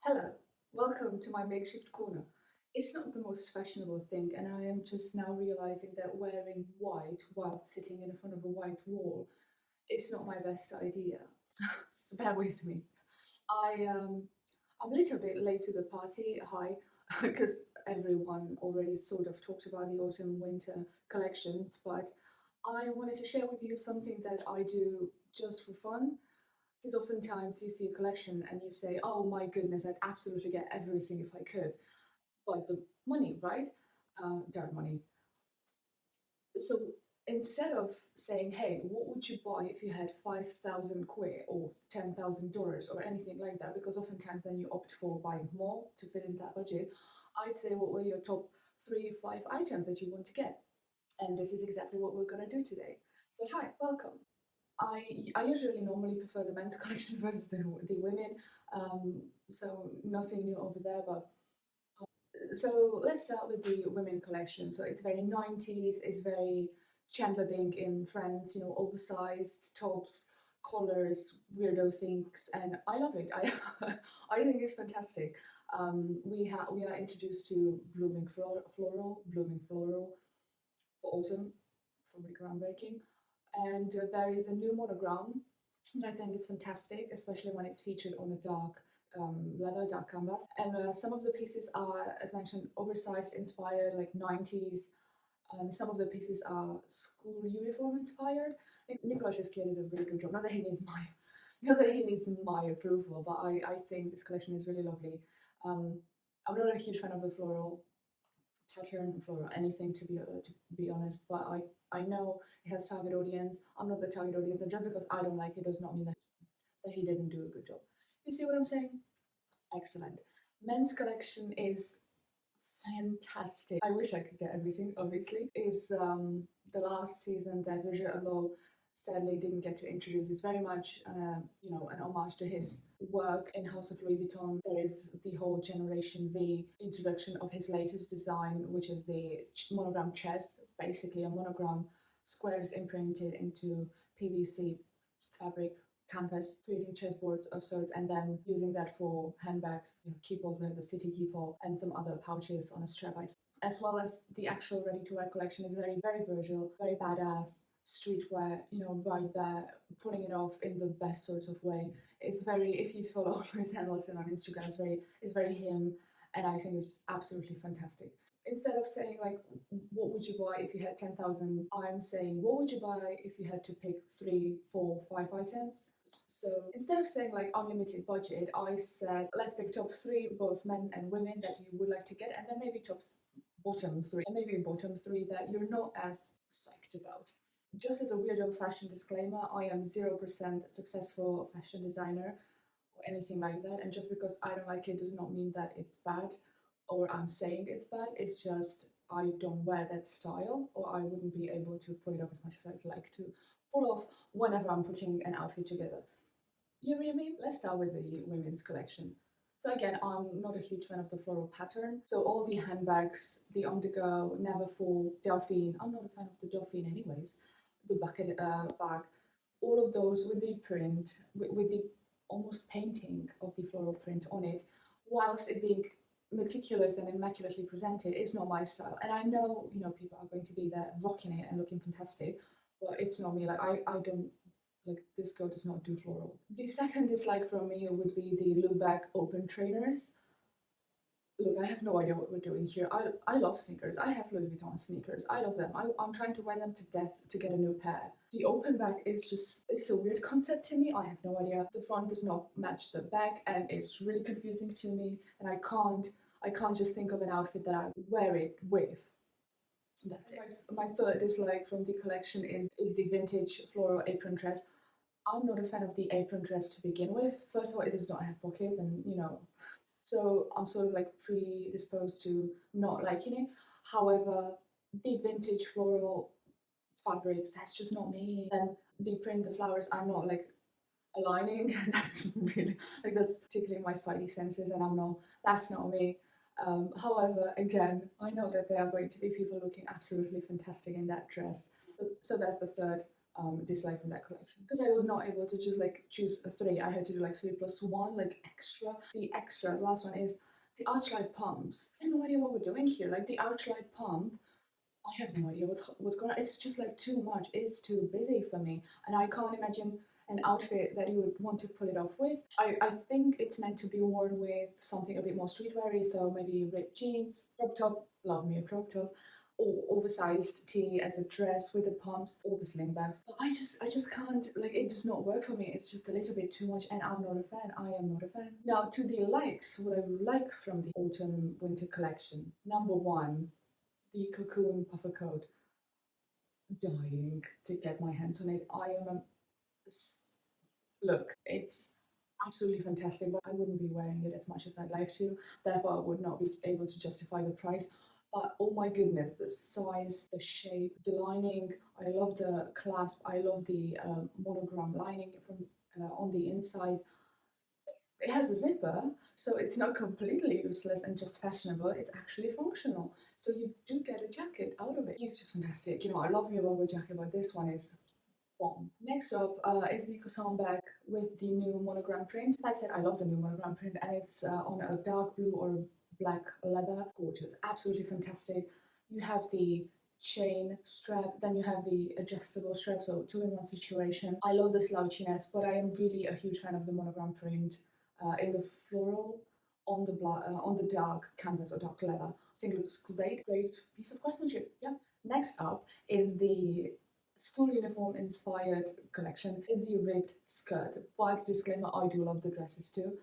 Hello, welcome to my makeshift corner. It's not the most fashionable thing, and I am just now realizing that wearing white while sitting in front of a white wall is not my best idea. So bear with me. I'm a little bit late to the party. Hi, because everyone already sort of talked about the autumn winter collections, but I wanted to share with you something that I do just for fun, because oftentimes you see a collection and you say, oh my goodness, I'd absolutely get everything if I could. But the money, right? Dark money. So instead of saying, hey, what would you buy if you had 5,000 quid or $10,000 or anything like that? Because oftentimes then you opt for buying more to fit in that budget. I'd say, what were your top 3 or 5 items that you want to get? And this is exactly what we're going to do today. So, hi, welcome. I usually normally prefer the men's collection versus the women, so nothing new over there. But so let's start with the women collection. So it's very 90s. It's very Chandler Bing in Friends. Oversized tops, collars, weirdo things, and I love it. I I think it's fantastic. We are introduced to blooming floral for autumn, probably groundbreaking. And there is a new monogram that I think is fantastic, especially when it's featured on a dark leather, dark canvas. And some of the pieces are, as mentioned, oversized, inspired, like 90s. Some of the pieces are school uniform inspired. Nicolas just did a really good job. Not that he needs my approval, but I think this collection is really lovely. Um, I'm not a huge fan of the floral pattern for anything, to be honest, but I know it has target audience. I'm not the target audience, and just because I don't like it does not mean that he didn't do a good job. You see what I'm saying? Excellent. Men's collection is fantastic. I wish I could get everything, obviously. Is the last season that Virgil Abloh sadly didn't get to introduce. It's very much, an homage to his work in House of Louis Vuitton. There is the whole Generation V introduction of his latest design, which is the monogram chest, basically a monogram squares imprinted into PVC fabric canvas, creating chessboards of sorts, and then using that for handbags, keyboard with the city keyboard, and some other pouches on a strap. As well as the actual ready-to-wear collection is very, very Virgil, very badass streetwear, right there, putting it off in the best sort of way. It's very, if you follow Lewis Hamilton on Instagram, it's very him, and I think it's absolutely fantastic. Instead of saying like, what would you buy if you had 10,000, I'm saying, what would you buy if you had to pick 3, 4, 5 items? So instead of saying like unlimited budget, I said, let's pick top 3, both men and women, that you would like to get, and then maybe bottom 3, and maybe bottom 3 that you're not as psyched about. Just as a weirdo fashion disclaimer, I am 0% successful fashion designer or anything like that. And just because I don't like it does not mean that it's bad or I'm saying it's bad. It's just I don't wear that style, or I wouldn't be able to pull it off as much as I'd like to pull off whenever I'm putting an outfit together. You hear me? Let's start with the women's collection. So again, I'm not a huge fan of the floral pattern. So all the handbags, the On-the-Go, Neverfull, Delphine. I'm not a fan of the Delphine anyways. The bucket bag, all of those with the print, with the almost painting of the floral print on it, whilst it being meticulous and immaculately presented, is not my style. And I know, people are going to be there rocking it and looking fantastic, but it's not me. Like I don't like, this girl does not do floral. The second dislike from me would be the Lubeck open trainers. Look, I have no idea what we're doing here. I love sneakers. I have Louis Vuitton sneakers. I love them. I'm trying to wear them to death to get a new pair. The open back is just, it's a weird concept to me. I have no idea. The front does not match the back, and it's really confusing to me. And I can't just think of an outfit that I wear it with. That's it. My third dislike from the collection is the vintage floral apron dress. I'm not a fan of the apron dress to begin with. First of all, it does not have pockets, and so I'm sort of like predisposed to not liking it. However, the vintage floral fabric, that's just not me. And the print, the flowers are not like aligning. That's really, like, that's tickling my spidey senses, and that's not me. However, again, I know that there are going to be people looking absolutely fantastic in that dress. So that's the third dislike from that collection, because I was not able to just like choose a three. I had to do like 3+1, like extra. The last one is the Archlight pumps. I have no idea what we're doing here. Like the Archlight pump, I have no idea what's going on. It's just like too much. It's too busy for me, and I can't imagine an outfit that you would want to pull it off with. I think it's meant to be worn with something a bit more streetweary, so maybe ripped jeans, crop top, love me a crop top, or oversized tee as a dress with the pumps or the sling bags. But I just can't, like, it does not work for me. It's just a little bit too much, and I'm not a fan. I am not a fan. Now to the likes, what I like from the autumn winter collection. Number one, the Cocoon Puffer coat. Dying to get my hands on it. I am a look, it's absolutely fantastic, but I wouldn't be wearing it as much as I'd like to. Therefore, I would not be able to justify the price. But oh my goodness, the size, the shape, the lining. I love the clasp. I love the monogram lining from on the inside. It has a zipper, so it's not completely useless and just fashionable. It's actually functional. So you do get a jacket out of it. It's just fantastic. You know, I love me a rubber jacket, but this one is bomb. Next up is the Handbag with the new monogram print. As I said, I love the new monogram print, and it's on a dark blue or black leather. Gorgeous, absolutely fantastic. You have the chain strap, then you have the adjustable strap, so two-in-one situation. I love the slouchiness, but I am really a huge fan of the monogram print in the floral on the dark canvas or dark leather. I think it looks great, great piece of craftsmanship. Yeah. Next up is the school uniform inspired collection is the ribbed skirt. But disclaimer, I do love the dresses too.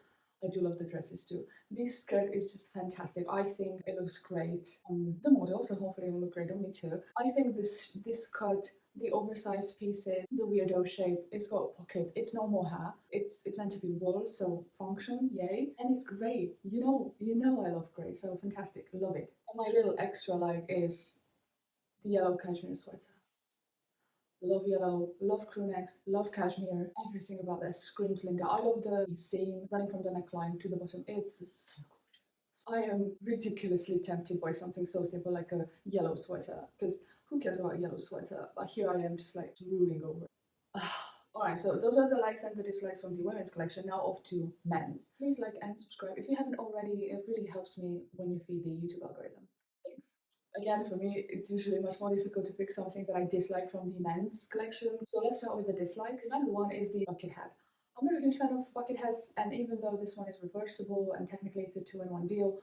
I do love the dresses too. This skirt is just fantastic. I think it looks great on the model, so hopefully it will look great on me too. I think this cut, the oversized pieces, the weirdo shape, it's got pockets. It's no more hair. It's meant to be wool, so function, yay. And it's grey. You know I love grey, so fantastic. Love it. And my little extra like is the yellow cashmere sweater. Love yellow, love crew necks, love cashmere. Everything about that screams Linda. I love the seam running from the neckline to the bottom. It's so gorgeous. I am ridiculously tempted by something so simple like a yellow sweater, because who cares about a yellow sweater? But here I am just like drooling over it. Alright, so those are the likes and the dislikes from the women's collection. Now off to men's. Please like and subscribe if you haven't already. It really helps me when you feed the YouTube algorithm. Thanks. Again, for me, it's usually much more difficult to pick something that I dislike from the men's collection. So let's start with the dislikes. Number one is the bucket hat. I'm not a huge fan of bucket hats, and even though this one is reversible and technically it's a two-in-one deal,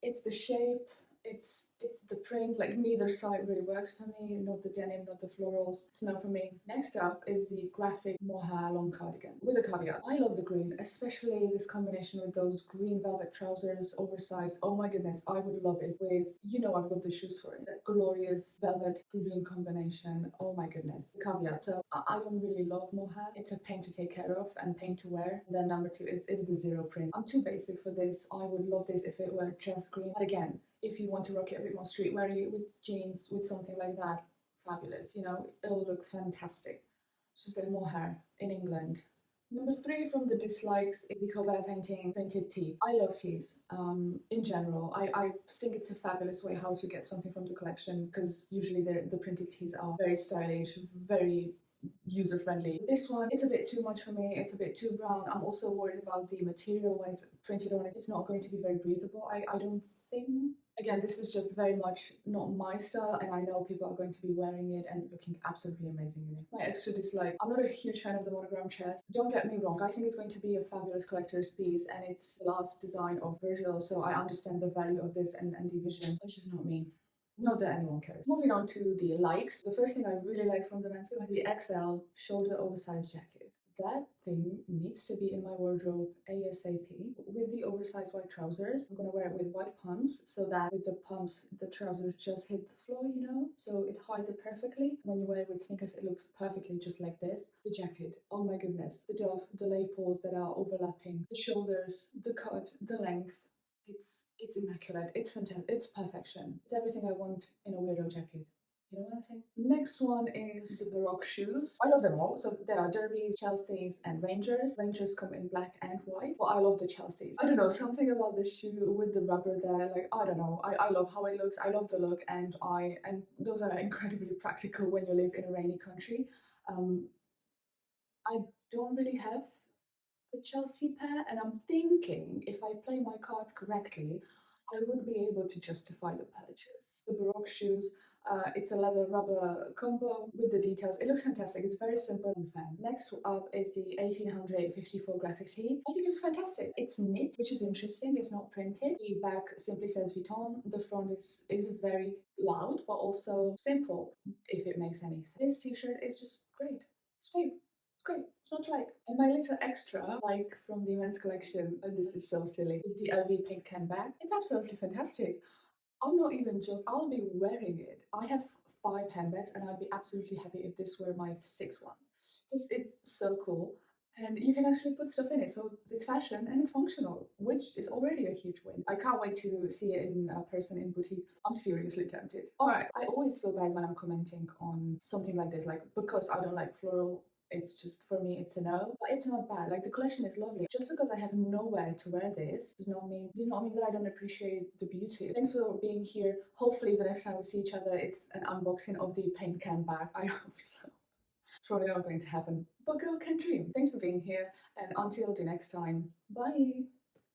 it's the shape, it's the print, like neither side really works for me, not the denim, not the florals, it's not for me. Next up is the graphic mohair long cardigan with a caveat. I love the green, especially this combination with those green velvet trousers, oversized. Oh my goodness, I would love it with, you know, I've got the shoes for it, that glorious velvet green combination. Oh my goodness. The caveat, so I don't really love mohair. It's a pain to take care of and pain to wear. And then number two is the zero print. I'm too basic for this. I would love this if it were just green. But again, if you want to rock it a bit more streetwear with jeans, with something like that, fabulous. You know, it'll look fantastic. It's just like mohair in England. Number three from the dislikes is the Colbert painting printed tee. I love tees in general. I think it's a fabulous way how to get something from the collection, because usually the printed tees are very stylish, very user friendly. This one, it's a bit too much for me. It's a bit too brown. I'm also worried about the material when it's printed on it. It's not going to be very breathable. I don't think. Again, this is just very much not my style, and I know people are going to be wearing it and looking absolutely amazing in it. My extra dislike, I'm not a huge fan of the monogram chest. Don't get me wrong, I think it's going to be a fabulous collector's piece, and it's the last design of Virgil, so I understand the value of this and the vision. It's just not me. Not that anyone cares. Moving on to the likes. The first thing I really like from the men's is the XL shoulder oversized jacket. That thing needs to be in my wardrobe ASAP. With the oversized white trousers, I'm gonna wear it with white pumps, so that with the pumps, the trousers just hit the floor, you know? So it hides it perfectly. When you wear it with sneakers, it looks perfectly just like this. The jacket, oh my goodness. The dove, the lapels that are overlapping, the shoulders, the cut, the length. It's immaculate. It's fantastic. It's perfection. It's everything I want in a weirdo jacket. You know what I'm saying? Next one is the Baroque shoes. I love them all. So there are Derbies, Chelseas, and Rangers. Rangers come in black and white. But I love the Chelseas. I don't know, something about the shoe with the rubber there. Like, I don't know. I love how it looks. I love the look, and those are incredibly practical when you live in a rainy country. Um, I don't really have the Chelsea pair, and I'm thinking if I play my cards correctly, I would be able to justify the purchase. The Baroque shoes, it's a leather rubber combo with the details. It looks fantastic. It's very simple and fun. Next up is the 1854 graphic tee. I think it's fantastic. It's knit, which is interesting. It's not printed. The back simply says VUITTON. The front is very loud, but also simple, if it makes any sense. This t-shirt is just great. It's great. It's great. It's not like. And my little extra, like from the men's collection, and this is so silly, is the LV Pink Handbag. It's absolutely fantastic. I'm not even joking. I'll be wearing it. I have 5 handbags, and I'd be absolutely happy if this were my 6th one. Just it's so cool. And you can actually put stuff in it. So it's fashion and it's functional, which is already a huge win. I can't wait to see it in person in boutique. I'm seriously tempted. All right. I always feel bad when I'm commenting on something like this, like because I don't like floral. It's just for me, it's a no. But it's not bad. Like the collection is lovely. Just because I have nowhere to wear this does not mean that I don't appreciate the beauty. Thanks for being here. Hopefully the next time we see each other, it's an unboxing of the Pink Handbag. I hope so. It's probably not going to happen, but girl can dream. Thanks for being here, and until the next time, bye.